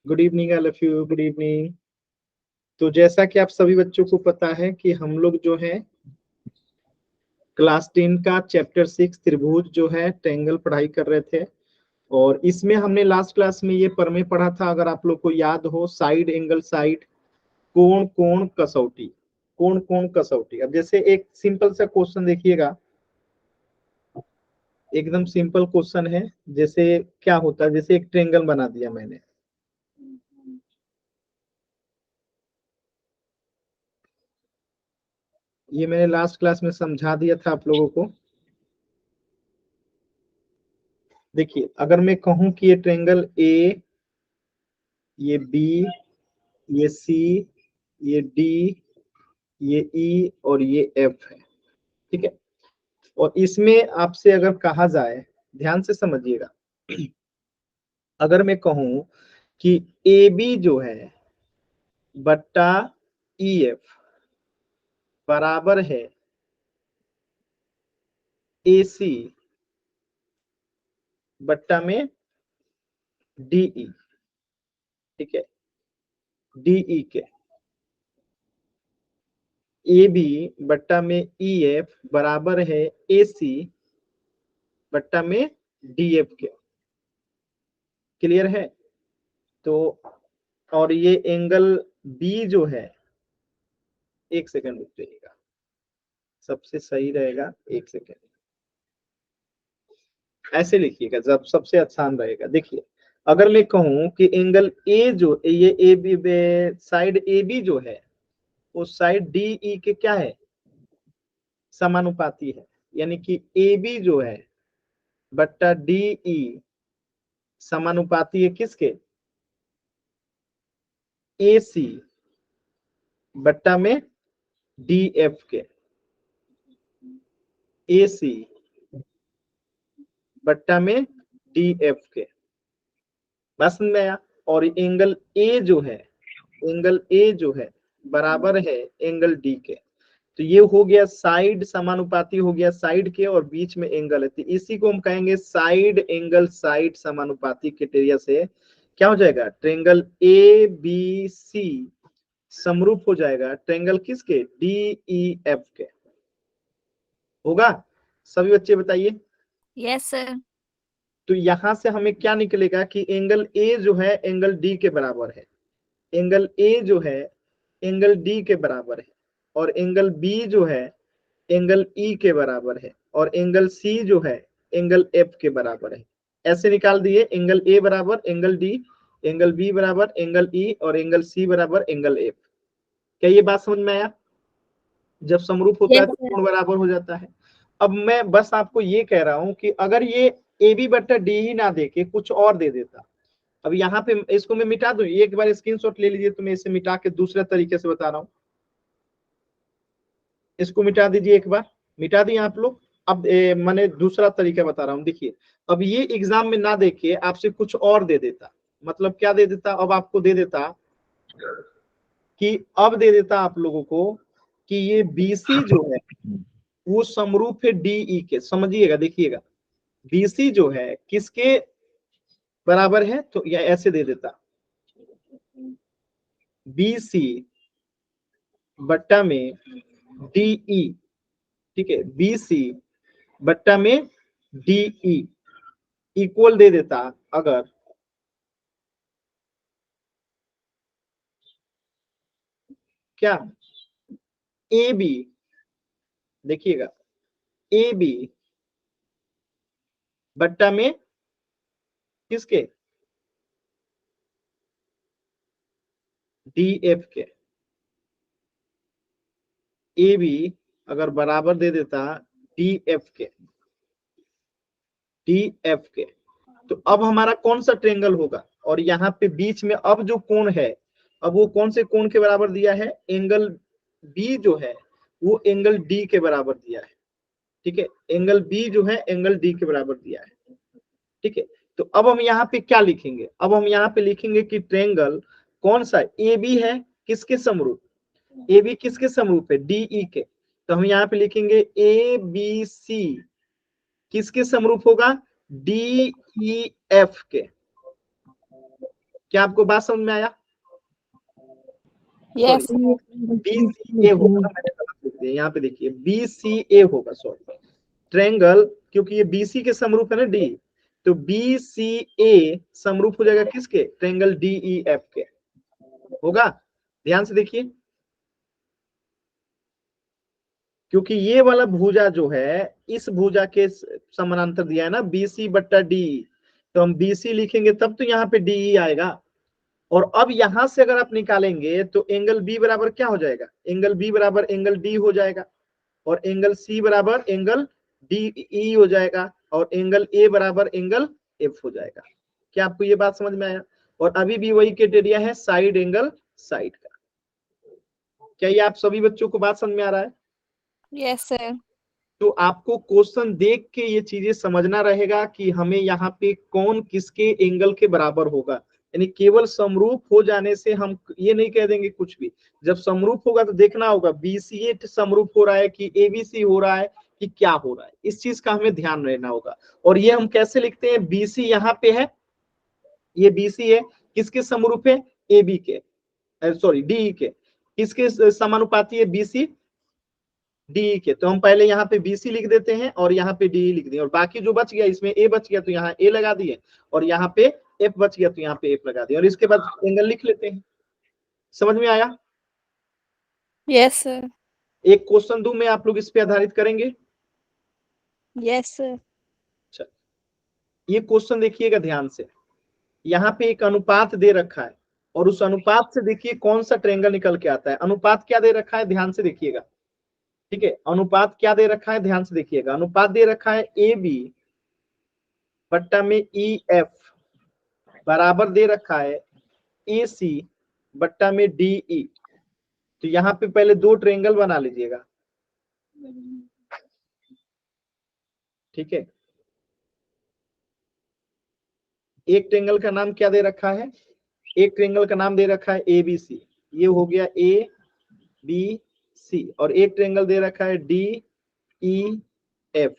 Good evening all of you, good evening. तो जैसा कि आप सभी बच्चों को पता है कि हम लोग जो है क्लास 10 का चैप्टर 6 त्रिभुज जो है ट्रायंगल पढ़ाई कर रहे थे। और इसमें हमने लास्ट क्लास में ये प्रमेय पढ़ा था, अगर आप लोग को याद हो, साइड एंगल साइड, कोण कोण कसौटी, कोण कोण कसौटी। अब जैसे एक सिंपल सा क्वेश्चन देखिएगा, एकदम सिंपल क्वेश्चन है। जैसे क्या होता है, जैसे एक ट्रायंगल बना दिया मैंने, ये मैंने लास्ट क्लास में समझा दिया था आप लोगों को। देखिए, अगर मैं कहूं कि ये ट्रायंगल ए, ये बी, ये सी, ये डी, ये ई और ये एफ है, ठीक है। और इसमें आपसे अगर कहा जाए, ध्यान से समझिएगा, अगर मैं कहूं कि ए बी जो है बट्टा ई एफ बराबर है ए सी बट्टा में डी ई, ठीक है, डी ई के, ए बी बट्टा में ई एफ बराबर है ए सी बट्टा में डी एफ के। क्लियर है? तो और ये एंगल बी जो है, एक सेकंड रुक जाइएगा, सबसे सही रहेगा, एक सेकंड ऐसे लिखिएगा जब सबसे आसान रहेगा। देखिए, अगर मैं कहूं कि एंगल ए जो ये A B side A B जो है वो साइड डी ई के क्या है, समानुपाती है। यानी कि ए बी जो है बट्टा डी ई समानुपाती है किसके, ए सी बट्टा में डी एफ के, ए सी बट्टा में डी एफ के। बस समझ में आया? और एंगल ए जो है, एंगल ए जो है बराबर है एंगल डी के। तो ये हो गया साइड समानुपाती हो गया साइड के, और बीच में एंगल है, तो इसी को हम कहेंगे साइड एंगल साइड समानुपाती क्राइटेरिया से क्या हो जाएगा, ट्रायंगल ए बी सी समरूप हो जाएगा ट्रायंगल किसके, डी ई एफ के। होगा? सभी बच्चे बताइए। Yes sir. तो यहां से हमें क्या निकलेगा कि एंगल ए जो है एंगल डी के बराबर है, एंगल ए जो है एंगल डी के बराबर है, और एंगल बी जो है एंगल ई के बराबर है, और एंगल सी जो है एंगल एफ के बराबर है। ऐसे निकाल दिए, एंगल ए बराबर एंगल डी, एंगल बी बराबर एंगल ई, और एंगल सी बराबर एंगल एफ। क्या ये बात समझ में आया? जब समरूप होता है यस तो सर। कोण बराबर हो जाता है। अब मैं बस आपको ये कह रहा हूं कि अगर ये ए बी बट्टा डी ही ना दे के कुछ और दे देता, अब यहाँ पे इसको मैं मिटा दूं, एक बार स्क्रीनशॉट ले लीजिए, तो मैं इसे मिटा के दूसरे तरीके से बता रहा हूं। इसको मिटा दीजिए, एक बार मिटा दिए आप लोग। अब मैंने दूसरा तरीका बता रहा हूँ। देखिए, अब ये एग्जाम में ना देके आपसे कुछ और दे देता, मतलब क्या दे देता, अब आपको दे देता कि अब दे देता आप लोगों को कि ये बीसी जो है वो समरूप है डीई के। समझिएगा, देखिएगा, बीसी जो है किसके बराबर है, तो या ऐसे दे देता, बीसी बट्टा में डीई, ठीक है, बीसी बट्टा में डीई इक्वल दे देता अगर क्या, ए बी, देखिएगा, ए बी बट्टा में किसके, डी एफ के। ए बी अगर बराबर दे देता डी एफ के, डी एफ के, तो अब हमारा कौन सा ट्रायंगल होगा, और यहाँ पे बीच में अब जो कोण है, अब वो कौन से कोण के बराबर दिया है, एंगल बी जो है वो एंगल डी के बराबर दिया है, ठीक है, एंगल बी जो है एंगल डी के बराबर दिया है, ठीक है। तो अब हम यहाँ पे क्या लिखेंगे, अब हम यहाँ पे लिखेंगे कि ट्रायंगल कौन सा, ए बी है किसके समरूप, ए बी किसके समरूप है, डीई के। तो हम यहाँ पे लिखेंगे ए बी सी किसके समरूप होगा, डी ई एफ के। क्या आपको बात समझ में आया? यस सॉरी, BCA होगा, मैंने गलत लिख दिया, यहाँ पे देखिए BCA होगा, सॉरी ट्रायंगल, क्योंकि ये BC के समरूप है ना D, तो BCA समरूप हो जाएगा किसके? ट्रायंगल DEF के होगा। ध्यान से देखिए, क्योंकि ये वाला भुजा जो है इस भुजा के समानांतर दिया है ना BC बट्टा DE, तो हम BC लिखेंगे तब तो यहाँ पे DE आएगा। और अब यहां से अगर आप निकालेंगे तो एंगल बी बराबर क्या हो जाएगा? एंगल बी बराबर एंगल डी हो जाएगा, और एंगल सी बराबर एंगल डी ई हो जाएगा, और एंगल ए बराबर एंगल एफ हो जाएगा। क्या आपको ये बात समझ में आया? और अभी भी वही क्राइटेरिया है, साइड एंगल साइड का। क्या ये आप सभी बच्चों को बात समझ में आ रहा है? Yes sir. तो आपको क्वेश्चन देख के ये चीजें समझना रहेगा कि हमें यहाँ पे कौन किसके एंगल के बराबर होगा। यानी केवल समरूप हो जाने से हम ये नहीं कह देंगे कुछ भी। जब समरूप होगा तो देखना होगा BCA समरूप हो रहा है कि ABC हो रहा है कि क्या हो रहा है, इस चीज का हमें ध्यान रहना होगा। और ये हम कैसे लिखते हैं? BC यहाँ पे है, ये BC है, किसके समरूप है? AB के, सॉरी DE के। किसके समानुपाती है? BC डी के। तो हम पहले यहाँ पे BC लिख देते हैं और यहाँ पे DE लिख दिए, और बाकी जो बच गया इसमें A बच गया तो यहाँ A लगा दिए, और यहाँ पे F बच गया तो यहाँ पे F लगा दिए, और इसके बाद एंगल लिख लेते हैं। समझ में आया? Yes sir. एक क्वेश्चन दूं मैं, आप लोग इस पे आधारित करेंगे। Yes sir. अच्छा, ये क्वेश्चन देखिएगा ध्यान से। यहाँ पे एक अनुपात दे रखा है, और उस अनुपात से देखिए कौन सा ट्रायंगल निकल के आता है। अनुपात क्या दे रखा है? ध्यान से देखिएगा। ठीक है, अनुपात क्या दे रखा है? ध्यान से देखिएगा। अनुपात दे रखा है AB बट्टा में EF बराबर दे रखा है AC बट्टा में DE। तो यहाँ पे पहले दो ट्रायंगल बना लीजिएगा। ठीक है, एक ट्रायंगल का नाम क्या दे रखा है? एक ट्रायंगल का नाम दे रखा है ABC, ये हो गया ABC, और एक ट्रायंगल दे रखा है DEF।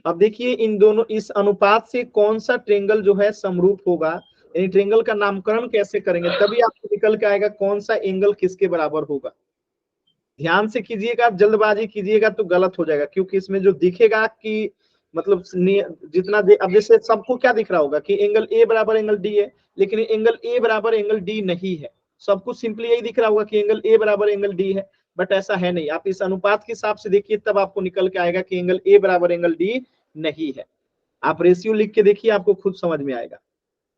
अब देखिए इन दोनों, इस अनुपात से कौन सा ट्रायंगल जो है समरूप होगा, यानी ट्रायंगल का नामकरण कैसे करेंगे, तभी आपको निकल के आएगा कौन सा एंगल किसके बराबर होगा। ध्यान से कीजिएगा, जल्दबाजी कीजिएगा तो गलत हो जाएगा, क्योंकि इसमें जो दिखेगा कि मतलब जितना अब जैसे सबको क्या दिख रहा होगा कि एंगल ए बराबर एंगल डी है, लेकिन एंगल ए बराबर एंगल डी नहीं है। सबको सिंपली यही दिख रहा होगा कि एंगल ए बराबर एंगल डी है, बट ऐसा है नहीं। आप इस अनुपात के हिसाब से देखिए, तब आपको निकल के आएगा कि एंगल ए बराबर एंगल डी नहीं है। आप रेशियो लिख के देखिए, आपको खुद समझ में आएगा।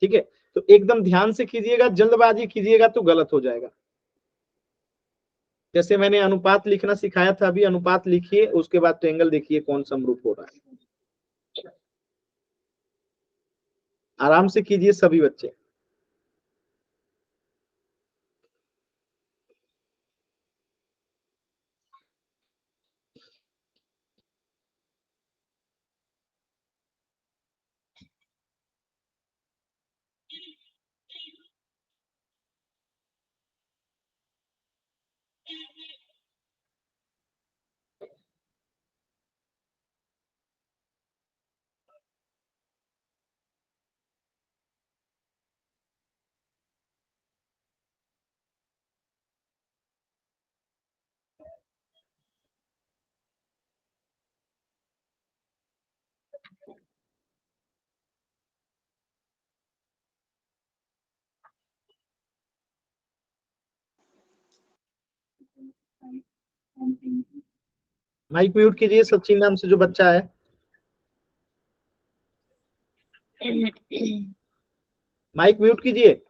ठीक है, तो एकदम ध्यान से कीजिएगा, जल्दबाजी कीजिएगा तो गलत हो जाएगा। जैसे मैंने अनुपात लिखना सिखाया था, अभी अनुपात लिखिए, उसके बाद ट्रायंगल देखिए कौन समरूप हो रहा है। आराम से कीजिए सभी बच्चे। माइक म्यूट कीजिए, सचिन नाम से जो बच्चा है, माइक म्यूट कीजिए।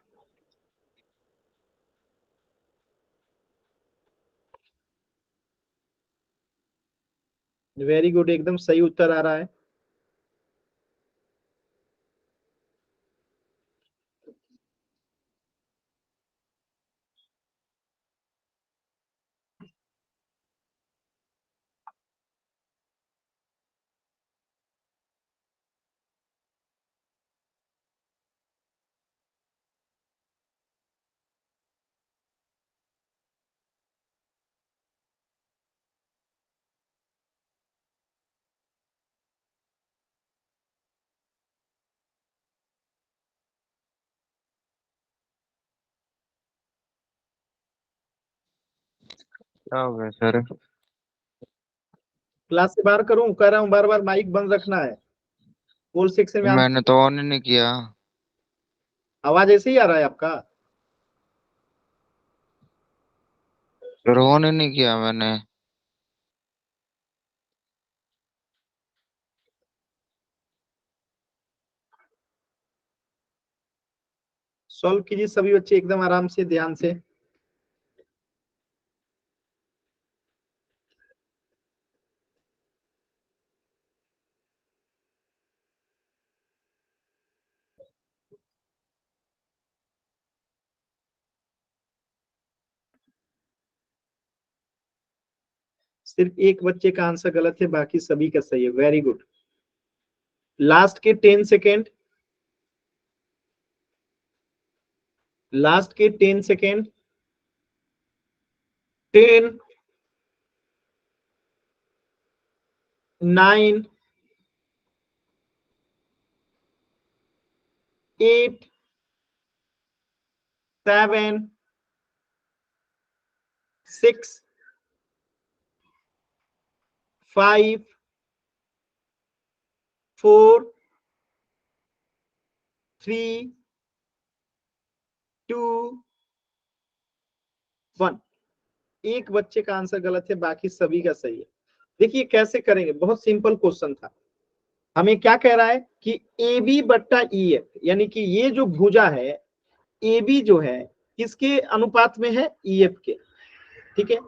वेरी गुड, एकदम सही उत्तर आ रहा है। क्या हो गया सर? क्लास से बाहर करूं? कह रहा हूँ बार बार माइक बंद रखना है। कॉल सेक्शन में मैंने आंसर। तो ऑन ही नहीं किया। आवाज ऐसे ही आ रहा है आपका? सर ऑन ही नहीं किया मैंने। सॉल्व कीजिए सभी बच्चे एकदम आराम से, ध्यान से। सिर्फ एक बच्चे का आंसर गलत है, बाकी सभी का सही है। Very good. लास्ट के 10 सेकेंड, लास्ट के 10 सेकेंड। 10, 9, 8, 7, 6, 5, 4, 3, 2, 1। एक बच्चे का आंसर गलत है, बाकी सभी का सही है। देखिए कैसे करेंगे, बहुत सिंपल क्वेश्चन था। हमें क्या कह रहा है कि ए बी बट्टा ई एफ, यानी कि ये जो भुजा है ए बी जो है किसके अनुपात में है? ई एफ के। ठीक है,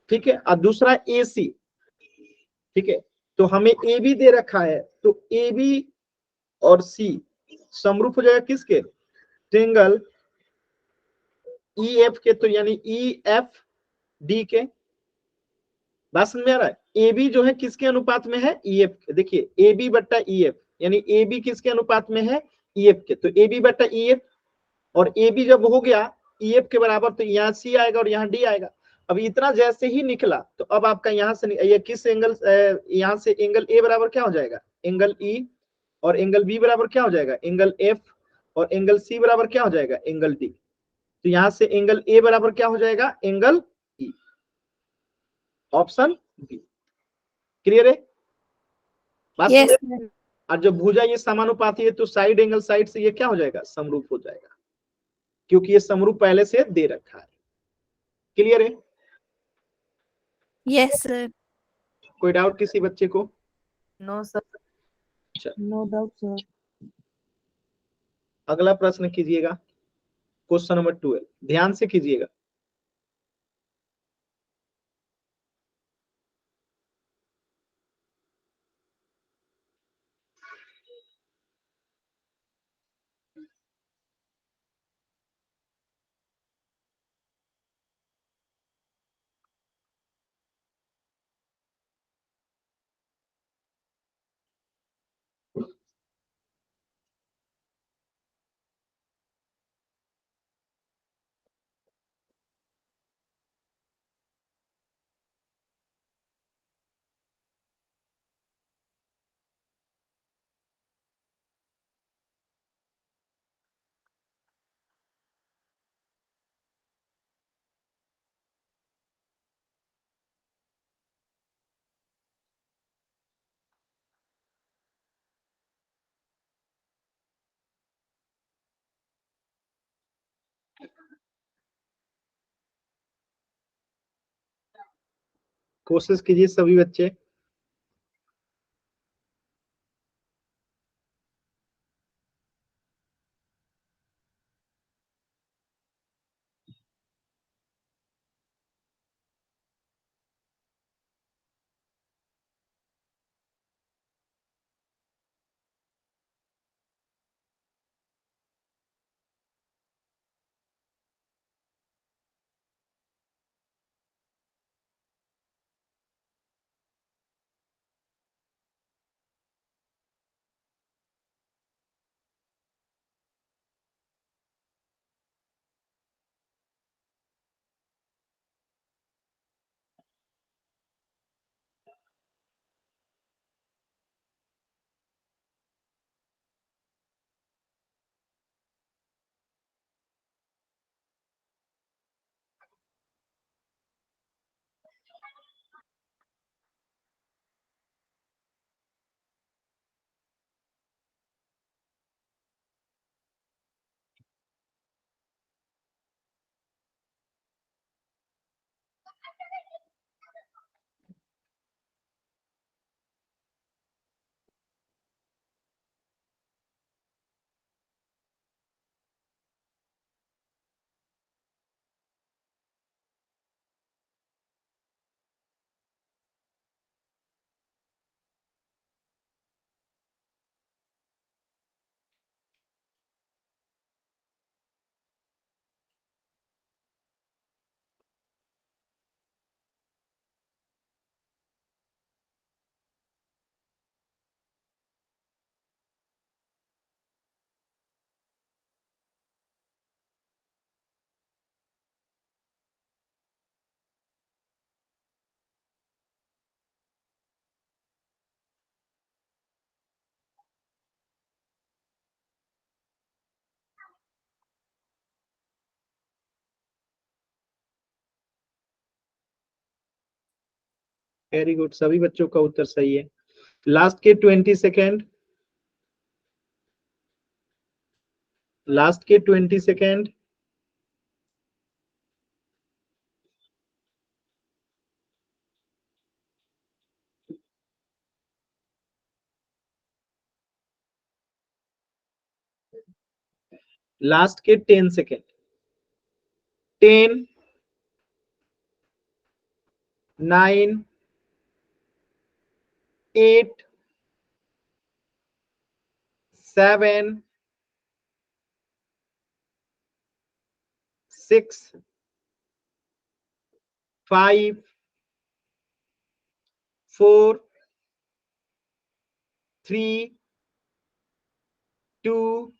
ठीक है। और दूसरा ए सी। ठीक है, तो हमें ए बी दे रखा है, तो ए बी और सी समरूप हो जाएगा किसके? ट्रायंगल ई एफ के। तो यानी ई एफ डी के। बात समझ में आ रहा है? ए बी जो है किसके अनुपात में है? ई एफ के। देखिए ए बी बट्टा ई एफ, यानी ए बी किसके अनुपात में है? ई एफ के। तो ए बी बट्टा ई एफ, और ए बी जब हो गया ई एफ के बराबर, तो यहाँ सी आएगा और यहाँ डी आएगा। अब इतना जैसे ही निकला, तो अब आपका यहाँ से ये किस एंगल, यहाँ से एंगल ए बराबर क्या हो जाएगा? Angle E. और एंगल बी बराबर क्या हो जाएगा? Angle F. और एंगल सी बराबर क्या हो जाएगा? Angle D. तो यहाँ से एंगल ए बराबर क्या हो जाएगा? Angle E. Option B. Clear है? बात यस समझे? सर। और जब भुजा ये समानुपाती है, तो साइड एंगल साइड से ये क्या हो जाएगा? समरूप हो जाएगा, क्योंकि ये समरूप पहले से दे रखा है। क्लियर है? Yes sir. कोई डाउट किसी बच्चे को? No sir. अच्छा, नो डाउट सर। अगला प्रश्न कीजिएगा, क्वेश्चन नंबर 12। ध्यान से कीजिएगा। कोशिश कीजिए सभी बच्चे। वेरी गुड, सभी बच्चों का उत्तर सही है। लास्ट के 20 सेकेंड, लास्ट के 20 सेकेंड। लास्ट के 10 सेकेंड। 10, 9, 8, 7, 6, 5, 4, 3, 2,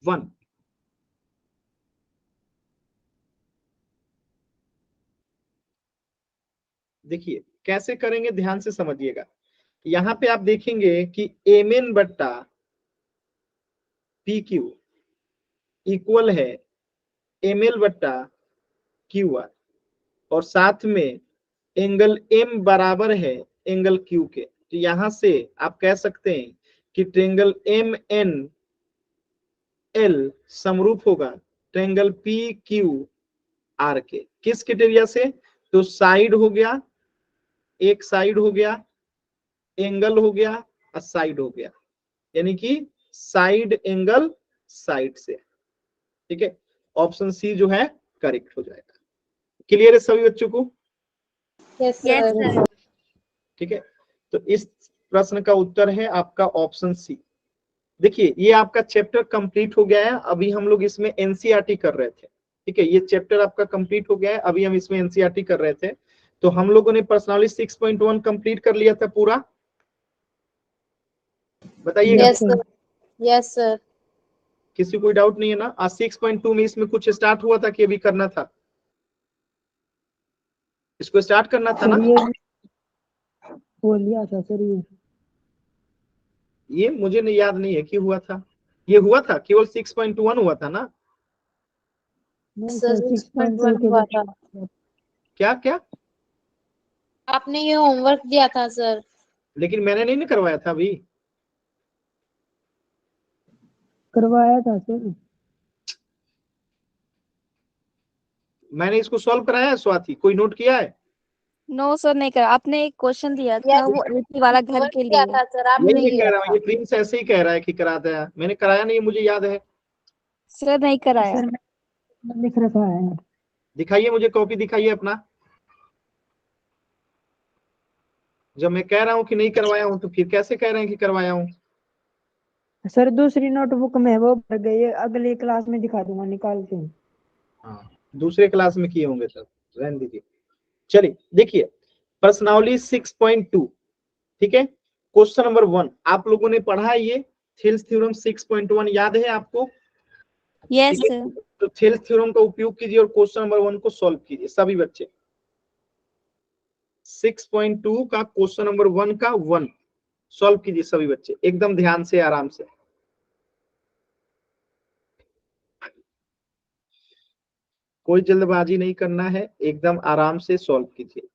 1। देखिए कैसे करेंगे, ध्यान से समझिएगा। यहां पे आप देखेंगे कि एम एन बट्टा पी क्यू इक्वल है एम एल बट्टा क्यू आर, और साथ में एंगल एम बराबर है एंगल क्यू के। तो यहां से आप कह सकते हैं कि ट्रेंगल एम एन एल समरूप होगा ट्रेंगल पी क्यू आर के। किस क्राइटेरिया से? तो साइड हो गया, एक साइड हो गया, एंगल हो गया और साइड हो गया, यानी कि साइड एंगल साइड से। ठीक है, ऑप्शन सी जो है करेक्ट हो जाएगा। क्लियर है सभी बच्चों को? Yes yes sir. सर। ठीक है, तो इस प्रश्न का उत्तर है आपका ऑप्शन सी। देखिए ये आपका चैप्टर कंप्लीट हो गया है, अभी हम लोग इसमें एनसीईआरटी कर रहे थे। ठीक है, ये चैप्टर आपका कंप्लीट हो गया है, अभी हम इसमें एनसीईआरटी कर रहे थे। तो हम लोगों ने पर्सनालिटी 6.1 कंप्लीट कर लिया था पूरा, बताइएगा। Yes sir. Yes sir. किसी कोई डाउट नहीं है ना? आज 6.2 में इसमें कुछ स्टार्ट हुआ था कि अभी करना था? इसको स्टार्ट करना था ना? बोल लिया था सर ये मुझे नहीं याद नहीं है कि हुआ था। ये हुआ था, केवल 6.1 हुआ था ना? सर 6.1 हुआ था। क्या क्या? आपने ये होमवर्क दिया था सर। लेकिन मैंने नहीं ना करवाया था अभी। करवाया था सर। मैंने इसको सॉल्व कराया है स्वाति, कोई नोट किया है? नो सर, नहीं करा। आपने एक क्वेश्चन दिया था, यस वो एलटी वाला घर होमवर्क के दिया लिए। था सर, यही आपने मैं कह किया रहा हूँ, था। ये प्रिंस ऐसे ही कह रहा है कि करा दिया, मैंने कराया नहीं, मुझे याद है। सर नहीं कराया। सर मैंने लिख रखा है। दिखाइए मुझे, कॉपी दिखाइए अपना। जब मैं कह रहा हूँ कि नहीं करवाया हूँ तो फिर कैसे कह रहे हैं कि करवाया हूँ? सर दूसरी नोटबुक में वो भर गई है, अगली क्लास में दिखा दूंगा निकाल के। हाँ, दूसरे क्लास में किए होंगे सर, रहने दीजिए। चलिए देखिए, पर्सनालिटी 6.2। ठीक है, क्वेश्चन नंबर 1 आप लोगों ने पढ़ा है, ये थेल्स थ्योरम 6.1 याद है आपको? यस ठीक है, सर। तो थेल्स थ्योरम का उपयोग कीजिए और क्वेश्चन नंबर 1 को सॉल्व कीजिए सभी बच्चे। 6.2 का क्वेश्चन नंबर 1 का 1 सॉल्व कीजिए सभी बच्चे, एकदम ध्यान से, आराम से। कोई जल्दबाजी नहीं करना है, एकदम आराम से सॉल्व कीजिए।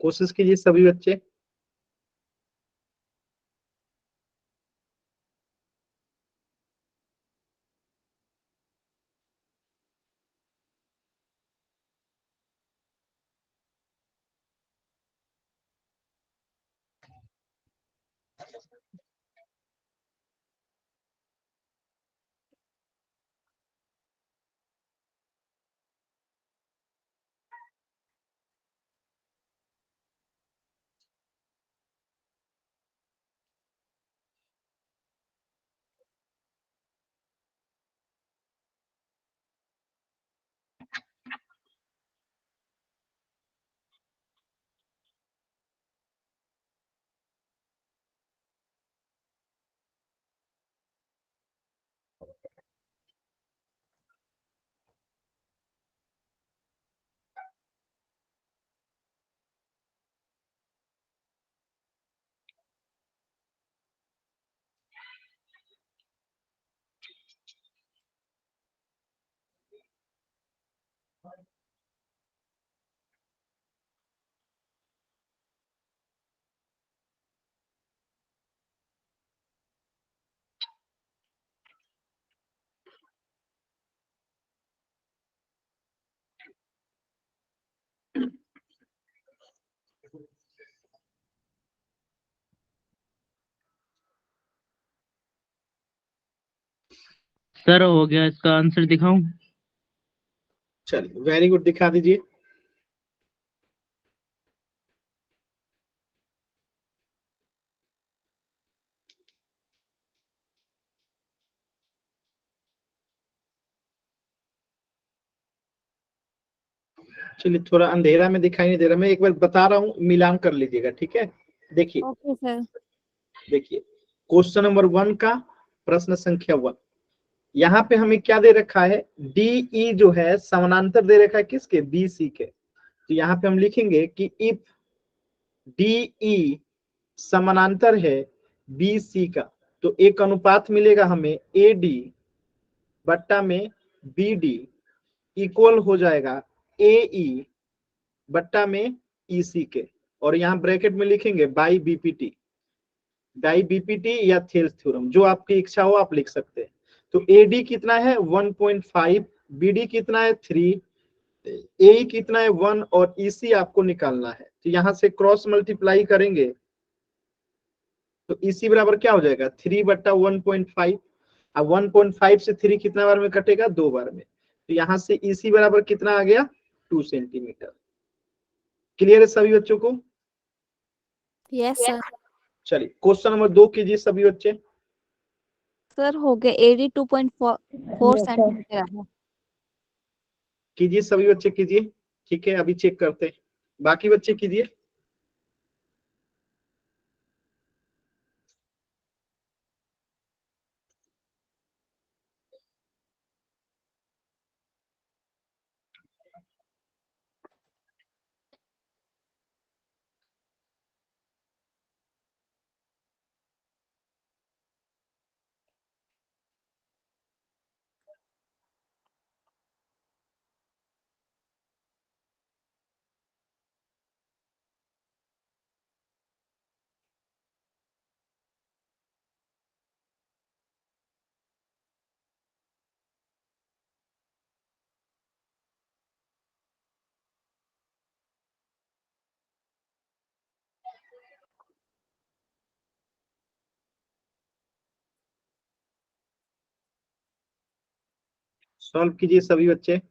कोशिश कीजिए सभी बच्चे। सर हो गया, इसका आंसर दिखाऊं? चलिए वेरी गुड, दिखा दीजिए। चलिए थोड़ा अंधेरा में दिखाई नहीं दे रहा, मैं एक बार बता रहा हूँ, मिलान कर लीजिएगा, ठीक है। देखिए ओके सर। देखिए क्वेश्चन नंबर 1 का प्रश्न संख्या 1, यहाँ पे हमें क्या दे रखा है, DE जो है समानांतर दे रखा है किसके, BC के। तो यहाँ पे हम लिखेंगे कि इफ DE समानांतर है BC का, तो एक अनुपात मिलेगा हमें AD बट्टा में BD इक्वल हो जाएगा AE बट्टा में EC के, और यहाँ ब्रैकेट में लिखेंगे बाई BPT, डाई BPT या थेल्स थ्योरम, जो आपकी इच्छा हो आप लिख सकते हैं। तो AD कितना है 1.5, BD कितना है 3, AE कितना है 1 और EC आपको निकालना है। तो यहाँ से क्रॉस मल्टीप्लाई करेंगे तो EC बराबर क्या हो जाएगा 3 बट्टा 1.5। अब 1.5 से 3 कितना बार में कटेगा, 2 बार में। तो यहाँ से EC बराबर कितना आ गया 2 सेंटीमीटर। क्लियर है सभी बच्चों को? Yes sir. चलिए क्वेश्चन नंबर 2 कीजिए सभी बच्चे। सर हो गया 82.4 Yes, sir. सेंटीमीटर है। कीजिए सभी बच्चे कीजिए, ठीक है अभी चेक करते हैं, बाकी बच्चे कीजिए। सॉल्व कीजिए सभी बच्चे।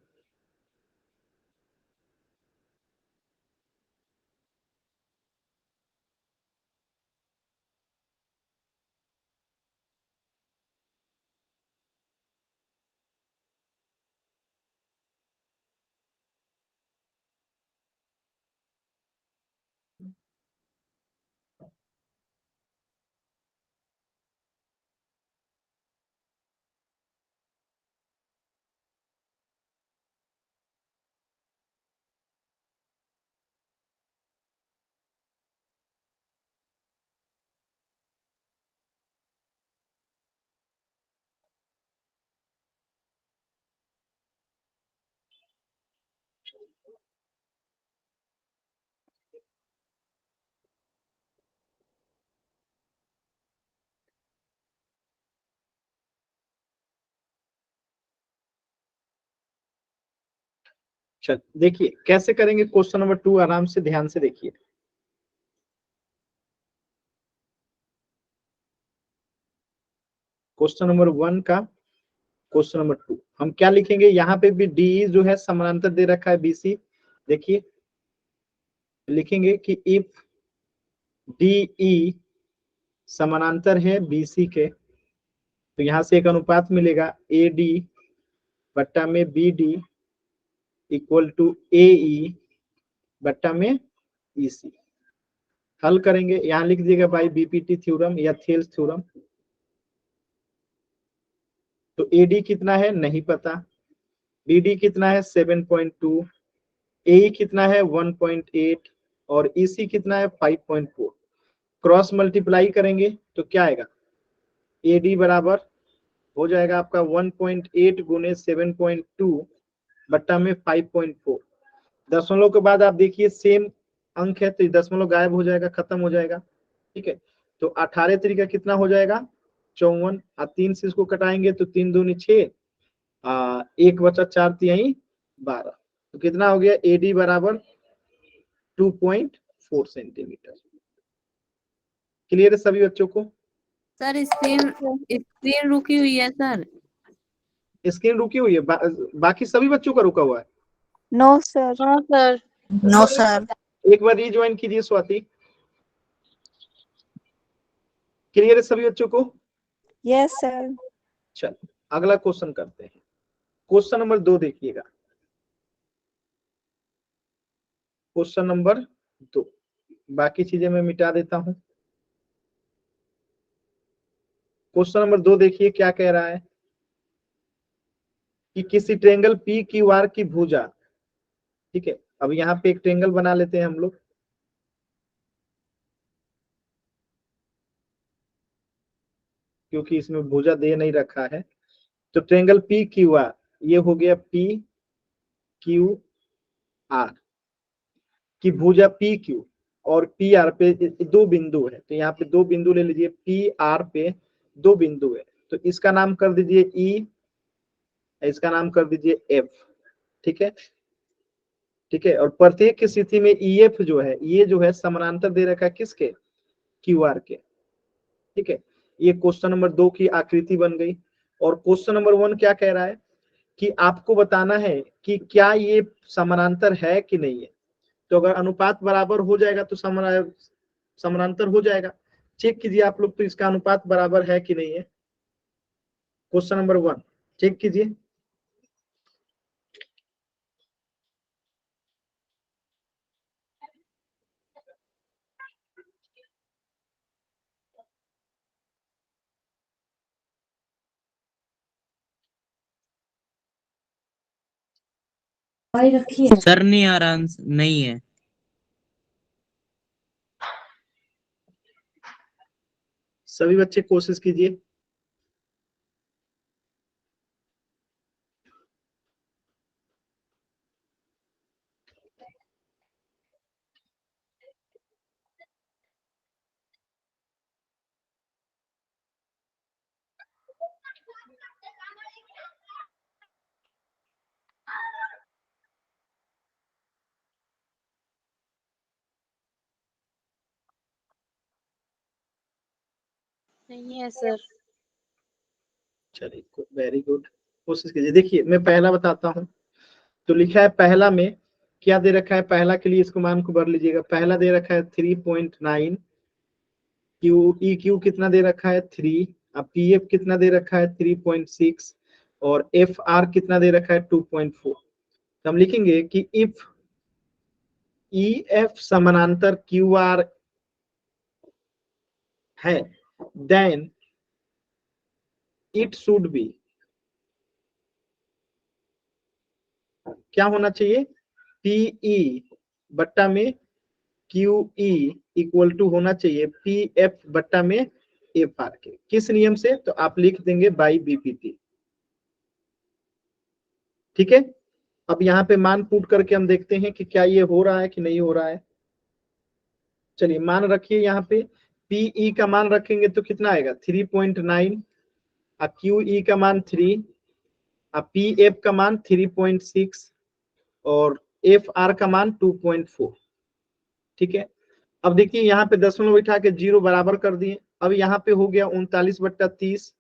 चल देखिए कैसे करेंगे क्वेश्चन नंबर 2, आराम से ध्यान से देखिए। क्वेश्चन नंबर 1 का क्वेश्चन नंबर 2 हम क्या लिखेंगे, यहाँ पे भी DE जो है समानांतर दे रखा है BC। देखिए लिखेंगे कि इफ DE समानांतर है BC के, तो यहाँ से एक अनुपात मिलेगा AD बट्टा में BD इक्वल टू AE बट्टा में EC। हल करेंगे, यहाँ लिख दीजिएगा बाई BPT थ्योरम या थेल्स थ्योरम। तो AD कितना है नहीं पता, BD कितना है 7.2, AE कितना है 1.8 और EC कितना है 5.4। क्रॉस मल्टीप्लाई करेंगे तो क्या आएगा, AD बराबर हो जाएगा आपका 1.8 गुने 7.2 बट्टा में 5.4। दशमलव के बाद आप देखिए सेम अंक है तो ये दशमलव गायब हो जाएगा, खत्म हो जाएगा। ठीक है, तो 18 तरीका कितना हो जाएगा 54। 3 से इसको कटाएंगे तो 3 दूनी 6, 1 बचा 4 तिहाई 12, तो कितना हो गया AD बराबर 2.4 सेंटीमीटर। क्लियर है सभी बच्चों को? सर स्क्रीन स्क्रीन रुकी हुई है सर। स्क्रीन रुकी हुई है, बाकी सभी बच्चों का रुका हुआ है। No sir. No sir. No sir. एक बार रीज्वाइन कीजिए स्वाति। क्लियर है सभी बच्चों को? Yes sir. चल अगला क्वेश्चन करते हैं। क्वेश्चन नंबर 2 देखिएगा। क्वेश्चन नंबर 2, बाकी चीजें मैं मिटा देता हूं। क्वेश्चन नंबर 2 देखिए क्या कह रहा है कि किसी ट्रेंगल PQR की भुजा, ठीक है, अब यहाँ पे एक ट्रेंगल बना लेते हैं हम लोग। क्योंकि इसमें भुजा दे नहीं रखा है, तो ट्रेंगल PQR ये हो गया PQR की भुजा PQ और PR पे 2 बिंदु है, तो यहाँ पे 2 बिंदु ले लीजिए। PR पे 2 बिंदु है, तो इसका नाम कर दीजिए E, इसका नाम कर दीजिए F। ठीक है, ठीक है, और प्रत्येक की स्थिति में EF जो है, ये जो है समानांतर दे रखा है किसके, QR के। ठीक है, ये क्वेश्चन नंबर 2 की आकृति बन गई। और क्वेश्चन नंबर 1 क्या कह रहा है कि आपको बताना है कि क्या ये समानांतर है कि नहीं है। तो अगर अनुपात बराबर हो जाएगा तो समानांतर हो जाएगा। चेक कीजिए आप लोग, तो इसका अनुपात बराबर है कि नहीं है। क्वेश्चन नंबर 1 चेक कीजिए। सर नहीं आ रहा, नहीं है। सभी बच्चे कोशिश कीजिए। नहीं है सर। चलिए वेरी गुड, कोशिश कीजिए। देखिए मैं पहला बताता हूं, तो लिखा है पहला में क्या दे रखा है। पहला के लिए इसको मान को भर लीजिएगा। पहला दे रखा है 3.9, EQ कितना दे रखा है 3, अब PF कितना दे रखा है 3.6 और FR कितना दे रखा है 2.4। तो हम लिखेंगे कि इफ EF समानांतर QR है, देन इट शुड बी, क्या होना चाहिए, PE बट्टा में QE इक्वल टू होना चाहिए PF बट्टा में FR के। किस नियम से, तो आप लिख देंगे बाई BPT। ठीक है, अब यहाँ पे मान पुट करके हम देखते हैं कि क्या ये हो रहा है कि नहीं हो रहा है। चलिए मान रखिए, यहाँ पे PE का मान रखेंगे तो कितना आएगा 3.9, QE का मान 3, PF का मान 3.6 और FR का मान 2.4। ठीक है, अब देखिए यहाँ पे दशमलव बिठा के 0 बराबर कर दिए। अब यहाँ पे हो गया 39/30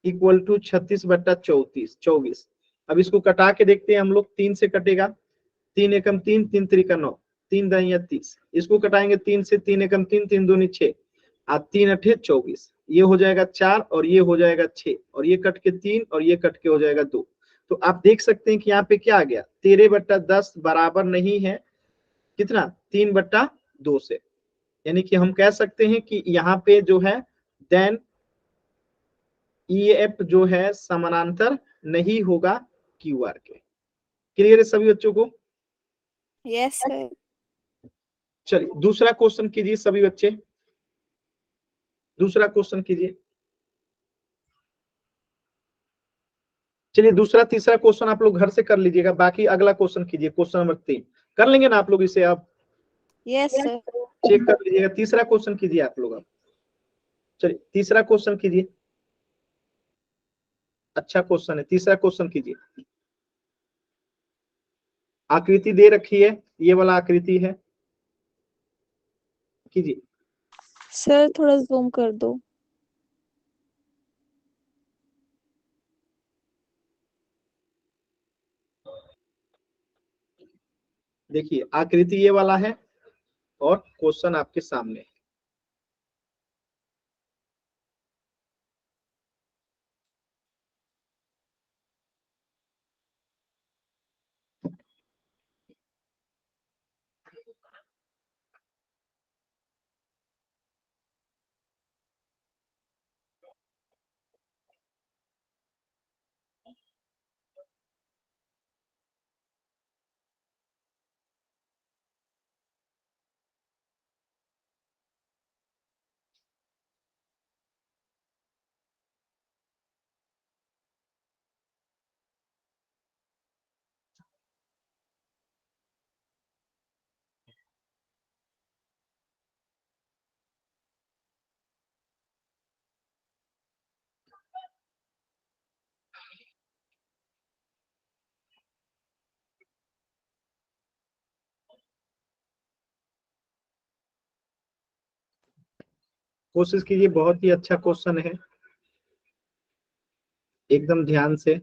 इक्वल टू 36/24। अब इसको कटा के देखते हैं हम लोग। 3 से कटेगा, 3 एकम 3, 3 त्रिका 9, 3 दहिया 30। इसको कटाएंगे 3 से, 3 एकम 3, 3 दूनी 6, 3 अठे 24। ये हो जाएगा 4 और ये हो जाएगा 6 और ये कट के 3 और ये कट के हो जाएगा 2। तो आप देख सकते हैं कि यहाँ पे क्या आ गया 13/10 बराबर नहीं है कितना 3/2 से। यानी कि हम कह सकते हैं कि यहाँ पे जो है देन EF जो है समानांतर नहीं होगा QR के। क्लियर है सभी बच्चों को? Yes sir. चलिए दूसरा क्वेश्चन कीजिए सभी बच्चे, दूसरा क्वेश्चन कीजिए। चलिए दूसरा तीसरा क्वेश्चन आप लोग घर से कर लीजिएगा, बाकी अगला क्वेश्चन कीजिए, क्वेश्चन नंबर 3 कर लेंगे ना आप लोग इसे? आप Yes, sir. चेक कर लीजिएगा। तीसरा क्वेश्चन कीजिए आप लोग। अब चलिए तीसरा क्वेश्चन कीजिए, अच्छा क्वेश्चन है, तीसरा क्वेश्चन कीजिए। आकृति दे रखी है, ये वाला आकृति है, कीजिए। Sir, थोड़ा zoom कर दो। देखिए आकृति ये वाला है और क्वेश्चन आपके सामने है। कोशिश कीजिए, बहुत ही अच्छा क्वेश्चन है, एकदम ध्यान से।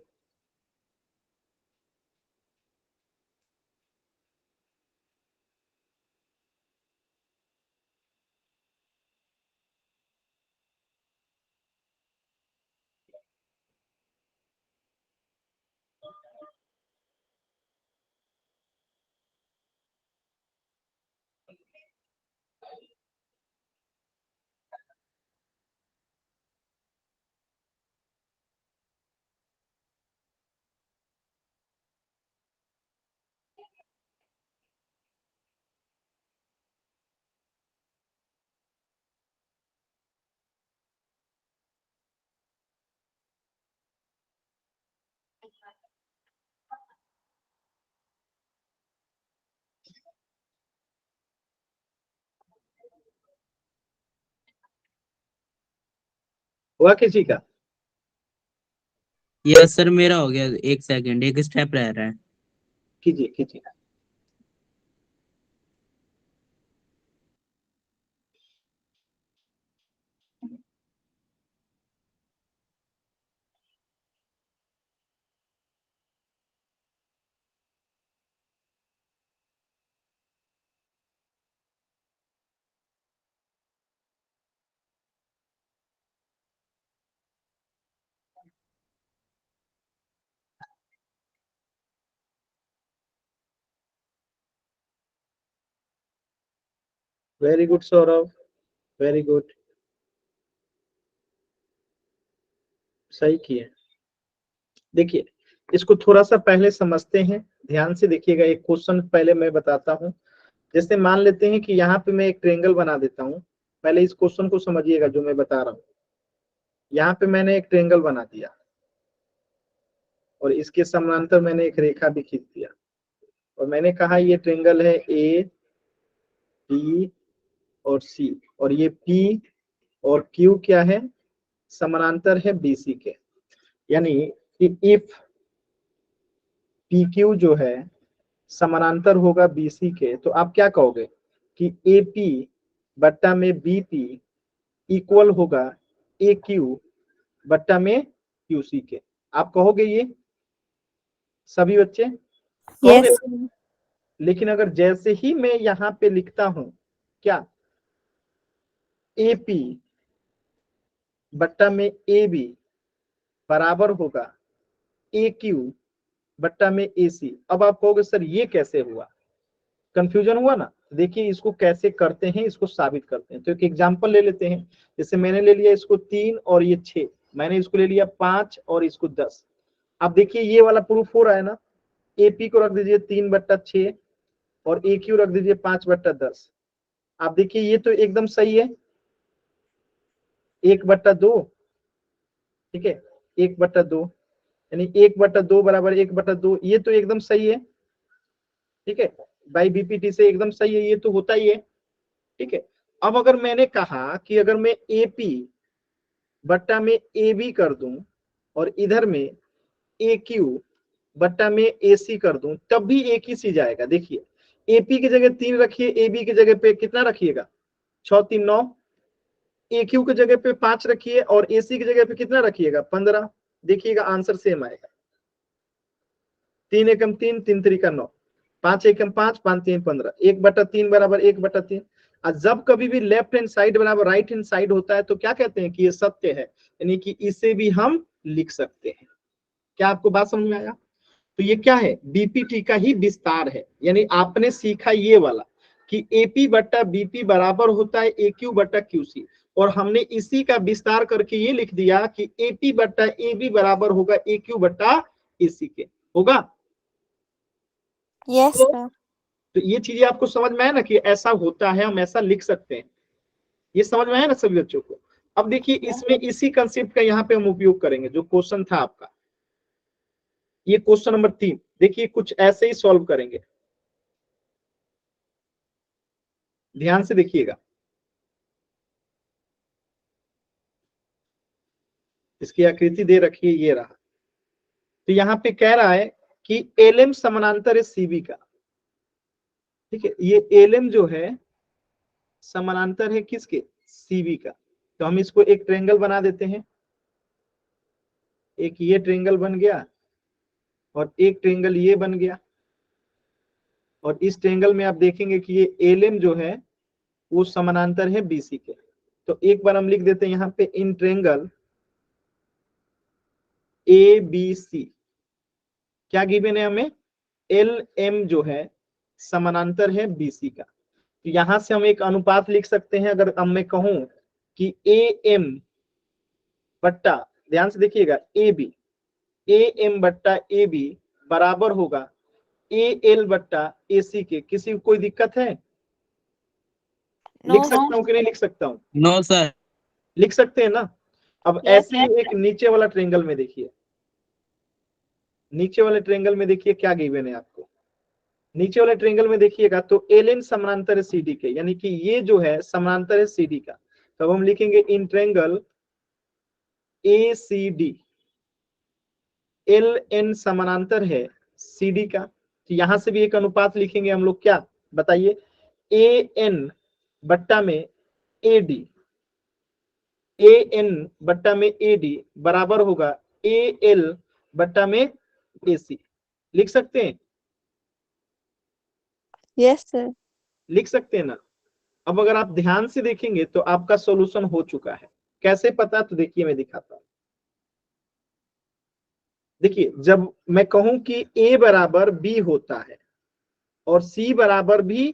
हुआ किसी का? यस सर, मेरा हो गया। एक सेकंड, एक स्टेप रह रहा है। कीजिए कीजिए। Very good Saurabh, very good, सही किए। देखिए इसको थोड़ा सा पहले समझते हैं, ध्यान से देखिएगा। एक क्वेश्चन पहले मैं बताता हूँ। जैसे मान लेते हैं कि यहाँ पे मैं एक ट्रेंगल बना देता हूँ। पहले इस क्वेश्चन को समझिएगा जो मैं बता रहा हूँ। यहाँ पे मैंने एक ट्रेंगल बना दिया और इसके समानांतर मैंने एक रेखा भी खींच दिया और मैंने कहा ये ट्रेंगल है ए बी और सी, और ये पी और क्यू क्या है, समानांतर है बीसी के। यानी कि इफ पी क्यू जो है समानांतर होगा बीसी के, तो आप क्या कहोगे कि ए पी बट्टा में बी पी इक्वल होगा ए क्यू बट्टा में क्यू सी के। आप कहोगे ये सभी बच्चे कहोगे? Yes. लेकिन अगर जैसे ही मैं यहाँ पे लिखता हूं क्या ए पी बट्टा में ए बी बराबर होगा ए क्यू बट्टा में ए सी, अब आप कहोगे सर ये कैसे हुआ, कंफ्यूजन हुआ ना? देखिए इसको कैसे करते हैं, इसको साबित करते हैं। तो एक एग्जांपल ले लेते हैं। जैसे मैंने ले लिया इसको 3 और ये 6, मैंने इसको ले लिया 5 और इसको 10। अब देखिए ये वाला प्रूफ हो रहा है ना। एपी को रख दीजिए 3/6 और ए क्यू रख दीजिए 5/10। आप देखिए ये तो एकदम सही है, 1/2, ठीक है, 1/2। यानी 1/2 बराबर 1/2, ये तो एकदम सही है, ठीक है, बाई बीपीटी से एकदम सही है, ये तो होता ही है, ठीक है। अब अगर मैंने कहा कि अगर मैं एपी बट्टा में ए बी कर दूं और इधर में ए क्यू बट्टा में ए सी कर दूं, तब भी एक ही चीज आएगा। देखिए, एपी की जगह 3 रखिए, ए बी की जगह पे कितना रखिएगा, 6 3 9, ए क्यू की जगह पे 5 रखिए और ए सी की जगह पे कितना रखिएगा, 15। देखिएगा आंसर सेम आएगा। 3 एकम 3, 3 3 9, 5 एकम 5, 5 3 15, 1/3 बराबर 1/3। और जब कभी भी लेफ्ट हैंड साइड बराबर राइट हैंड साइड होता है तो क्या कहते हैं कि ये सत्य है, यानी कि इसे भी हम लिख सकते हैं। क्या आपको बात समझ में आया? तो ये क्या है, बीपीटी का ही विस्तार है। यानी आपने सीखा ये वाला कि एपी बट्टा बीपी बराबर होता है ए क्यू बट्टा क्यूसी, और हमने इसी का विस्तार करके ये लिख दिया कि एपी बट्टा ए बी बराबर होगा ए क्यू बट्टा एसी के, होगा। Yes sir. तो ये चीजें आपको समझ में आया ना कि ऐसा होता है, हम ऐसा लिख सकते हैं। ये समझ में आया ना सभी बच्चों को? अब देखिए, इसमें इसी कंसेप्ट का यहाँ पे हम उपयोग करेंगे। जो क्वेश्चन था आपका, ये क्वेश्चन नंबर 3, देखिए कुछ ऐसे ही सॉल्व करेंगे, ध्यान से देखिएगा। इसकी आकृति दे रखी है, ये रहा। तो यहाँ पे कह रहा है कि एलएम समानांतर है सीबी का, ठीक है। ये एलएम जो है समानांतर है किसके, सीबी का। तो हम इसको एक ट्रायंगल बना देते हैं। एक ये ट्रायंगल बन गया और एक ट्रायंगल ये बन गया, और इस ट्रायंगल में आप देखेंगे कि ये एलएम जो है वो समानांतर है बीसी के। तो एक बार हम लिख देते हैं यहाँ पे, इन ट्रायंगल ए बी सी क्या गिवन है हमें, एल एम जो है समानांतर है बीसी का। तो यहां से हम एक अनुपात लिख सकते हैं। अगर मैं कहूं कि ए एम बट्टा, ध्यान से देखिएगा, ए एम बट्टा ए बी बराबर होगा ए एल बट्टा ए सी के, किसी को कोई दिक्कत है? लिख सकता हूं कि नहीं लिख सकता हूं? No sir. लिख सकते हैं ना। अब ऐसे ही एक नीचे वाला ट्रायंगल में देखिए, नीचे वाले ट्रायंगल में देखिए क्या गिवन है आपको। नीचे वाले ट्रायंगल में देखिएगा तो एल एन समानांतर है सीडी के, यानी कि ये जो है समानांतर है सीडी का। तब हम लिखेंगे in triangle A C D, L N समानांतर है सीडी का। तो यहां से भी एक अनुपात लिखेंगे हम लोग, क्या बताइए, ए एन बट्टा में ए डी, ए एन बट्टा में ए डी बराबर होगा ए एल बट्टा में ए सी। लिख सकते हैं? Yes sir. लिख सकते हैं ना। अब अगर आप ध्यान से देखेंगे तो आपका सॉल्यूशन हो चुका है। कैसे पता, तो देखिए मैं दिखाता हूं। देखिए, जब मैं कहूं कि a बराबर b होता है और c बराबर भी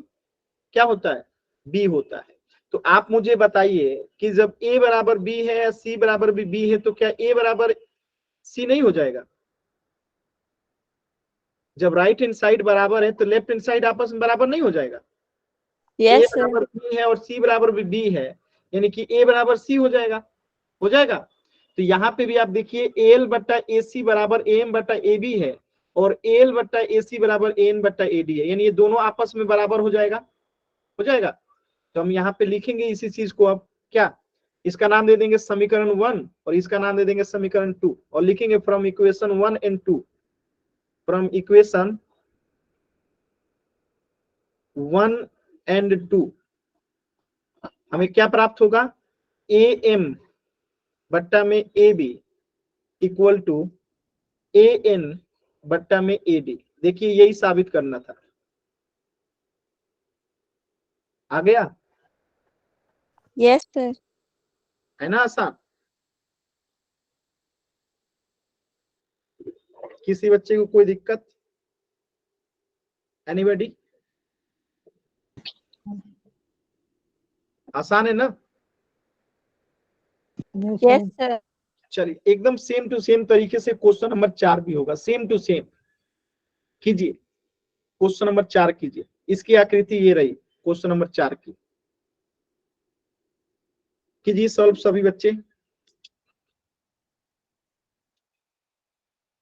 क्या होता है, b होता है, तो आप मुझे बताइए कि जब a बराबर b है या c बराबर भी b है तो क्या a बराबर c नहीं हो जाएगा? जब राइट हैंड साइड बराबर है तो लेफ्ट हैंड साइड आपस में बराबर नहीं हो जाएगा? a yes sir. बराबर b है और c बराबर भी b है, यानी कि a बराबर c हो जाएगा, हो जाएगा। तो यहाँ पे भी आप देखिए एल बट्टा ए सी बराबर एम बट्टा ए बी है और एल बट्टा ए सी बराबर एन बट्टा ए डी है, यानी ये दोनों आपस में बराबर हो जाएगा, हो जाएगा। तो हम यहाँ पे लिखेंगे इसी चीज को। अब क्या, इसका नाम दे देंगे समीकरण 1 और इसका नाम दे देंगे समीकरण 2, और लिखेंगे from equation 1 and 2, from equation 1 and 2 हमें क्या प्राप्त होगा, ए एम बट्टा में A B equal to A N बट्टा में ए डी। देखिए यही साबित करना था। आ गया? Yes sir. है ना आसान? किसी बच्चे को कोई दिक्कत? एनीबॉडी? आसान है ना? Yes sir. चलिए, एकदम सेम टू सेम तरीके से क्वेश्चन नंबर 4 भी होगा, सेम टू सेम कीजिए। क्वेश्चन नंबर 4 कीजिए। इसकी आकृति ये रही क्वेश्चन नंबर 4 की। कीजिए सॉल्व सभी बच्चे।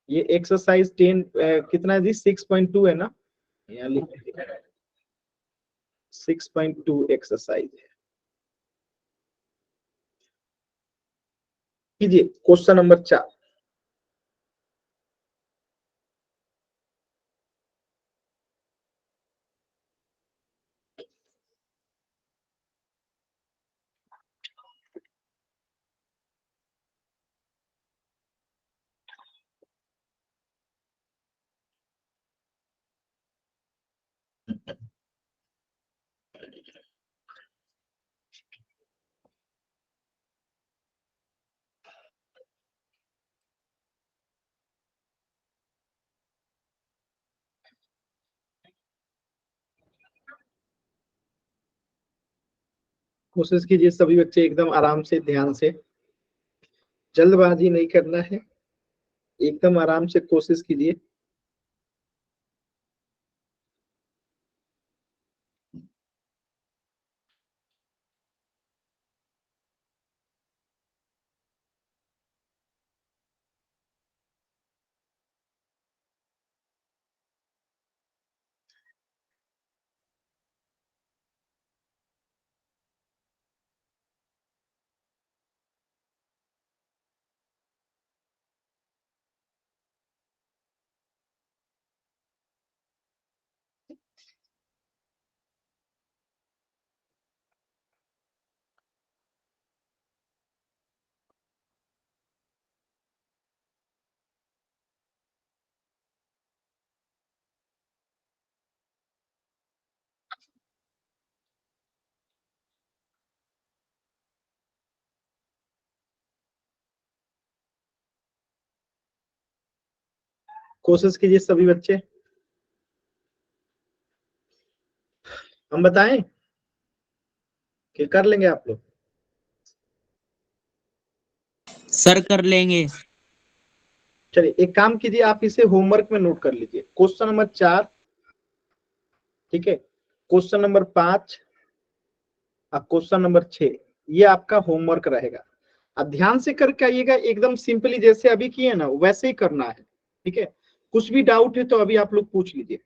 ये एक्सरसाइज 10 कितना है जी, 6.2 है ना, यहाँ लिख 6.2 एक्सरसाइज है। कीजिए क्वेश्चन नंबर 4। कोशिश कीजिए सभी बच्चे एकदम आराम से, ध्यान से, जल्दबाजी नहीं करना है, एकदम आराम से कोशिश कीजिए। कोशिश कीजिए सभी बच्चे। हम बताएं कि कर लेंगे आप लोग? सर कर लेंगे। चलिए एक काम कीजिए, आप इसे होमवर्क में नोट कर लीजिए। क्वेश्चन नंबर 4, ठीक है, क्वेश्चन नंबर 5 और क्वेश्चन नंबर 6, ये आपका होमवर्क रहेगा। अब ध्यान से करके आइएगा, एकदम सिंपली जैसे अभी किए ना वैसे ही करना है, ठीक है। कुछ भी डाउट है तो अभी आप लोग पूछ लीजिए।